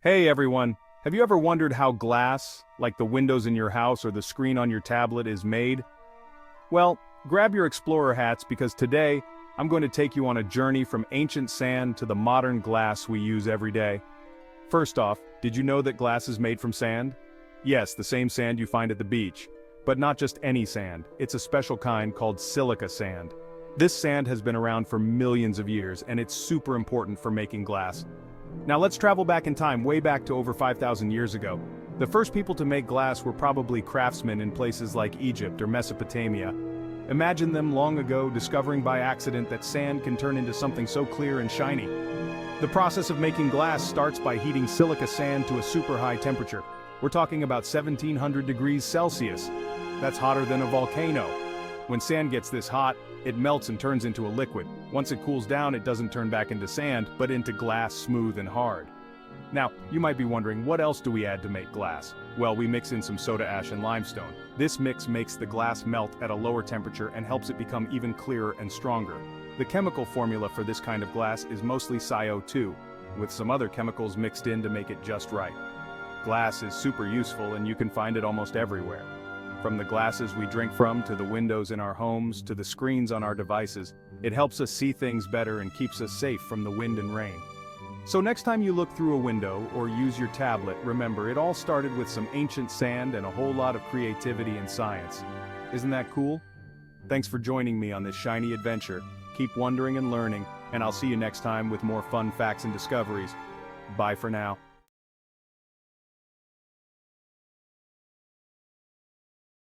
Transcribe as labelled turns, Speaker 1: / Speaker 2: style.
Speaker 1: Hey everyone, have you ever wondered how glass, like the windows in your house or the screen on your tablet, is made? Well, grab your explorer hats because today, I'm going to take you on a journey from ancient sand to the modern glass we use every day. First off, did you know that glass is made from sand? Yes, the same sand you find at the beach. But not just any sand, it's a special kind called silica sand. This sand has been around for millions of years and it's super important for making glass. Now let's travel back in time, way back to over 5,000 years ago. The first people to make glass were probably craftsmen in places like Egypt or Mesopotamia. Imagine them long ago discovering by accident that sand can turn into something so clear and shiny. The process of making glass starts by heating silica sand to a super high temperature. We're talking about 1700 degrees Celsius. That's hotter than a volcano. When sand gets this hot, it melts and turns into a liquid. Once it cools down, it doesn't turn back into sand, but into glass, smooth and hard. Now, you might be wondering, what else do we add to make glass? Well, we mix in some soda ash and limestone. This mix makes the glass melt at a lower temperature and helps it become even clearer and stronger. The chemical formula for this kind of glass is mostly SiO2, with some other chemicals mixed in to make it just right. Glass is super useful and you can find it almost everywhere. From the glasses we drink from, to the windows in our homes, to the screens on our devices, it helps us see things better and keeps us safe from the wind and rain. So next time you look through a window or use your tablet, remember it all started with some ancient sand and a whole lot of creativity and science. Isn't that cool? Thanks for joining me on this shiny adventure. Keep wondering and learning, and I'll see you next time with more fun facts and discoveries. Bye for now.